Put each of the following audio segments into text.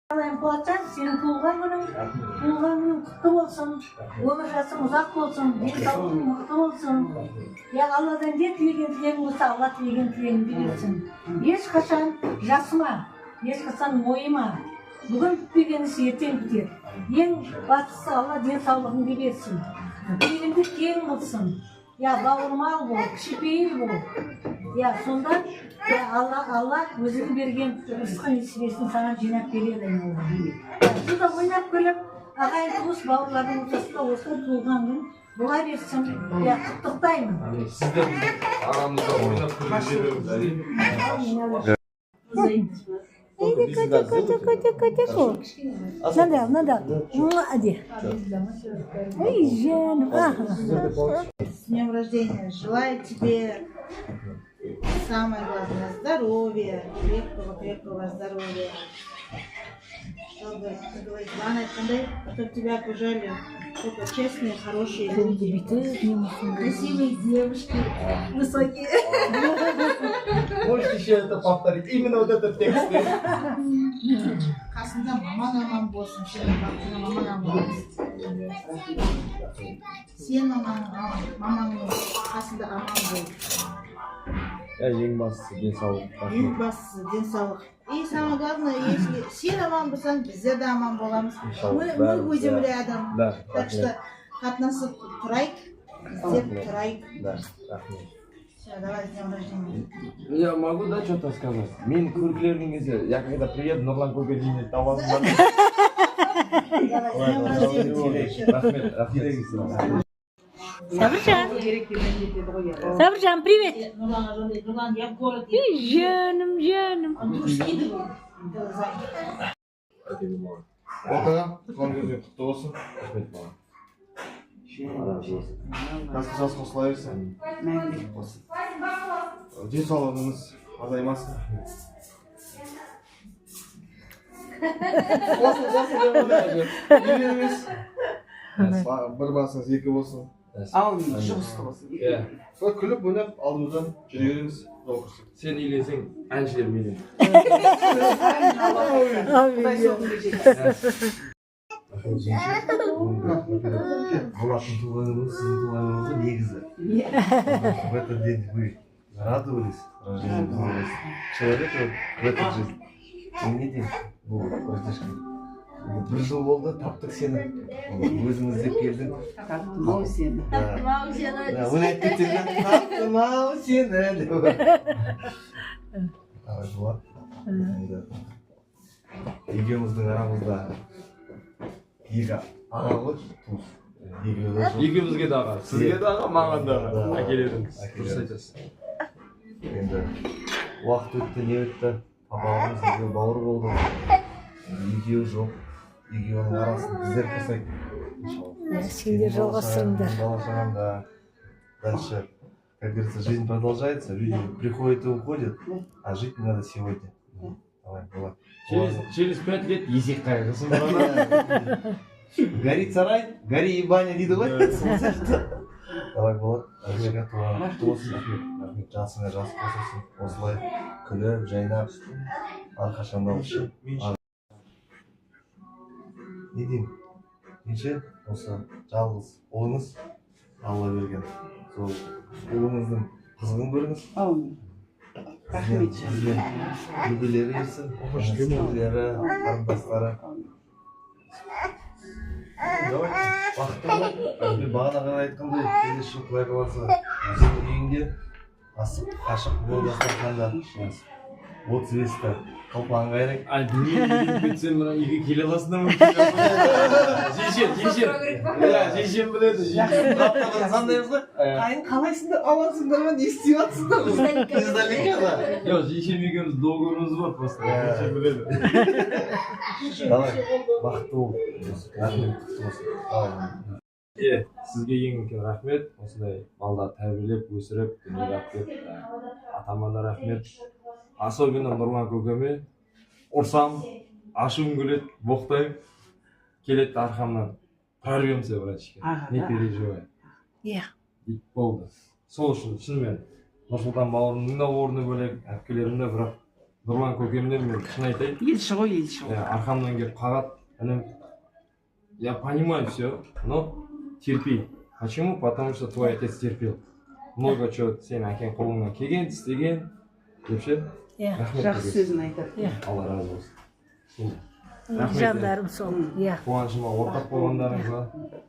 Poğaçan senin tuğgan günün kutlu olsun. Ömür жасың ұзақ болсын, денсаулығың мықты болсын. Ya Allah'tan ne тілеген болса, Allah тілеген тілегіңді берсін. Ешқашан жасыма, ешқашан мойыма. Бүгін бітпеген іс ертең бітер. Ең бастысы Allah денсаулығыңды берсін. Тілегіңді кең болсын. Ya бауырмал бол, кішіпейіл бол. Ya сонда Allah өзінің берген рызқы несібесін саған жинап береді. Суда ойнап күліп, ағайын туыс бауырлардың ортасында осылай туылған күн бола берсін. Я құттықтаймын. Сіздер арамызда ойнап күліп жіберіңіз. Надо. Молодец. Ой, Жена. С днем рождения. Желаю тебе самое главное здоровья, крепкого здоровья. Чтобы, как говорит, чтобы тебя окружали только честные, хорошие люди. Красивые девушки, высокие. Можете еще это повторить? Именно вот этот текст. Қасында маман болсын, маман болсын. Сен мамаңның қасында аман бол. Ең бастысы денсаулық. Ең бастысы денсаулық. И самое главное, если сен аман болсаң, біздер де аман боламыз. Мы будем рядом. Так что қатынасып тұрайық, біздер тұрайық. Да, рахмет. Все, давай, с днем рождения. Я могу, да, что-то сказать? Мен көргілердің кезде, я когда приеду, Нұрлан көке дейін табасыздар. Рахмет. Сабыржан, привет. Нұрлан, я в город. Жаным. Отаға, туған күніңіз құтты болсын. Рахмет бала. Жас қосыла берсін. Мәңгілік болсын. Денсаулығыңыз азаймасын. Үйленіңіз. Бір басыңыз екі болсын. Жұмысты болсын. Күліп ойнап алдымыздан жүре беріңіз. Сен үйленсең, әншілер менен. Болатын туғаныңыз, сіздің туғаныңызды негізі. В этот день вы радовались рождению человека в эту жизнь. Не день был рождешкой. Бір жыл болды, таптық сені. Өзің іздеп келдің. Таптым ау сені. Оны айтып кетсеңдер, таптым ау сені. Давай, Болат. Екеуміздің арамызда екі ағалы туыс. Екеумізге де аға, сізге де аға, маған да аға. Әкелеріңіз. Дұрыс айтасыз. Енді уақыт өтті, не өтті? Папаларымыз екеуі бауыр болды. Екеуі жоқ. Екеуінің арасын біздер қосайық. Сендер жалғастырыңдар. Да. Дальше, как говорится, жизнь продолжается, люди приходят и уходят, а жить надо сегодня. Давай, Болат. Через 5 лет есек қайғысын болады. Горит сарай, гори и баня дейді ғой. Давай, Болат. Әжеге құтты болсын. Жасыңа жас қосылсын. Осылай күліп, жайнап, әрқашанда болсын. Не деймін? Неше осы жалғыз ұлыңыз Алла берген. Сол ұлыңыздың қызығын көріңіз. Рахмет. Бізбен үлгілері ерсін, үлгілері, қарындастары. Давай, бақытты бол. Бағана ғана айтқандай, келесі жылы құдай қаласа, сенің үйіңде асық, қашық болып дастарханда 35-та қалпағын қайрайық. Ай, білмеймін кетсем, мына үйге келе аласың ба? Жейшем біледі. Сандаймыз ғой, қайын қалайсыңдар, ауансыңдар ма, не істеп жатсыңдар? Издалека. Жоқ, жейшем екеуміз договорымыз бар просто. Жейшем біледі. Давай, бақытты бол. Рахмет, құтты болсын. Сізге ең үлкен рахмет. Осындай балдар тәрбиелеп, өсіріп, дүниеге алып келіп, атама да рахмет. Особенно Нұрлан көкеме ұрсам, ашуым келеді, боқтаймын, келеді арқамнан. Прорвемся, братчики. Не переживай. Болды. Сол үшін шынымен Нұрсұлтан бауырымның да орны бөлек, әпкелерім де, бірақ Нұрлан көкемден мен шын айтайын. Елші ғой, елші ғой. Арқамдан келіп қағат, інім, я понимаю все, но терпи. Почему? Потому что твой отец терпел. Много чего сен әкең қолыңнан келген, істеген, деп ше. Жақсы сөзін айтады. Алла разы болсын. Жандарым сол. Қуанышыма ортақ болғандарыңызға.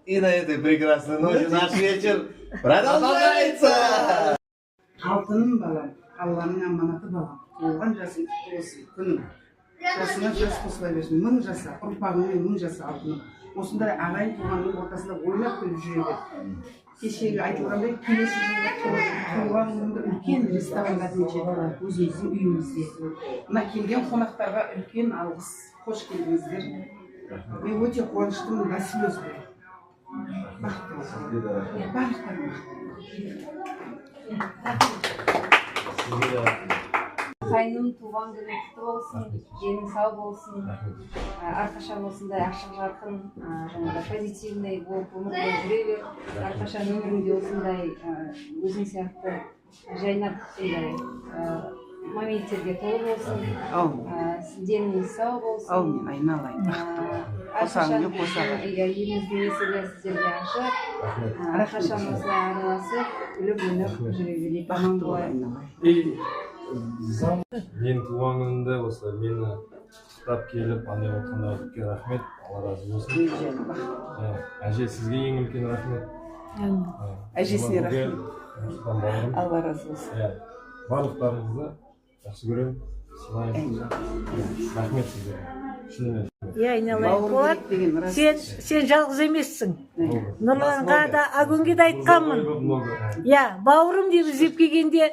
И на этой прекрасной ночи наш вечер продолжается! Алтыным балам, Алланың аманаты балам. Туылған жасың құтты болсын, күнім. Жасыңа жас қосыла берсін, мың жаса, ұрпағыңмен мың жаса алтыным. Осындай ағайын туғанның ортасында ойнап күліп жүре бер. Кешегі айтылғандай, келесі жылы туған күнімді үлкен ресторанға отмечать өзіміздің үйімізде. Мына келген қонақтарға үлкен алғыс, қош келдіңіздер. Мен өте қуаныштымын, да слез бер. Бақытты болсын. Барлықтарың бақытты. Қайным туған күні құтты болсын, денің сау болсын, әрқашан осындай ашық жарқын, позитивный болып өмірмен жүре бер. Әрқашан өміріңде осындай өзің сияқты жайнақ моменттерге толы болсын. Денің сау болсын. Аумин, айналайын. Қосағыңды қосаға. Еліміздің есігі сіздерге ашық. Әрқашан осылай араласып, күліп-өніп жүре берейік. Бақытты бол, айналайын. Мен туған күнімде осы мені құттықтап келіп, андай отқандарға үлкен рахмет, Алла разы болсын. Әже, сізге ең үлкен рахмет. Әжесіне рахмет. Алла разы болсын. Барлықтарыңызды жақсы көремін, сыйлаймын. Рахмет сіздерге. Шынымен. Айналайын Болат, сен жалғыз емессің. Нұрланға да, Агунге да айтқанмын. Бауырым деп іздеп келгенде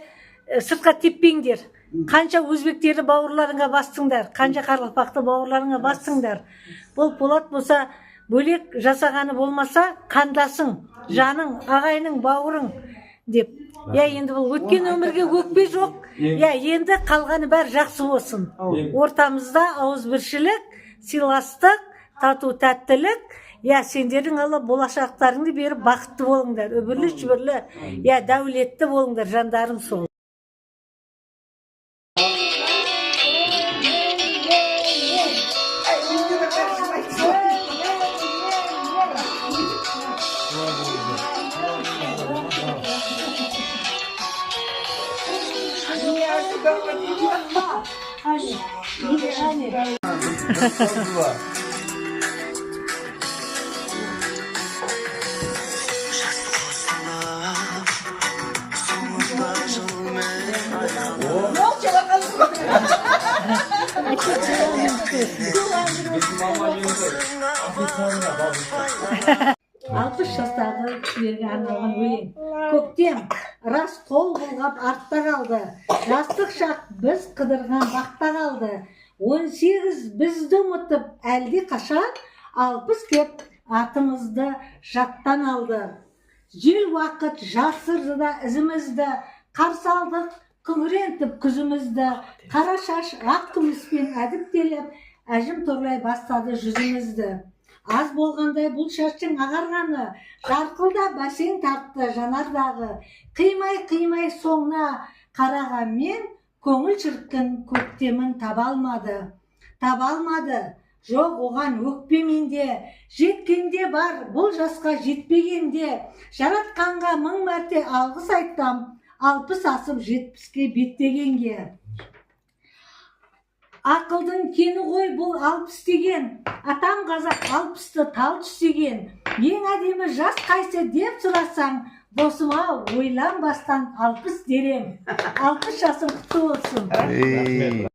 сыртқа теппеңдер. Қанша өзбектері бауырларыңа бастыңдар, қанша Қарақалпақты бауырларыңа бастыңдар. Бұл Болат болса, бөлек жасағаны болмаса, қандасың, жаның, ағайының, бауырың деп. Енді бұл өткен өмірге өкпе жоқ. Енді қалғаны бәрі жақсы болсын. Ортамызда ауызбіршілік, сыйластық, тату тәттілік. Сендердің Алла болашақтарыңды беріп бақытты болыңдар, өбірлі жүбірлі, дәулетті болыңдар, жандарым сол. Алпыс жастағы кісілерге арналған өлең. Көктем, рас қол бұлғап артта қалды. Жастық шақ біз қыдырған бақта қалды. 18 бізді ұмытып әлде қашан, 60 кеп атымызды жаттан алды. Жел уақыт жасырды да ізімізді, қарсы алдық күңірентіп күзімізді. Қара шаш ақ күміспен әдіптеліп, әжім торлай бастады жүзімізді. Аз болғандай бұл шаштың ағарғаны, жарқылда бәсең тартты жанардағы. Қимай соңына қарағанмен, көңіл шіркін көктемін таба алмады. Жоқ оған өкпеменде, жеткенде бар, бұл жасқа жетпегенде. Жаратқанға мың мәрте алғыс айтам, 60 асып 70-ке беттегенге. Ақылдың кені ғой бұл 60 деген, атам қазақ 60-ты тал түстеген. Ең әдемі жас қайсы деп сұрасаң, досыма ойланбастан 60 дерем. 60 жасым құтты болсын.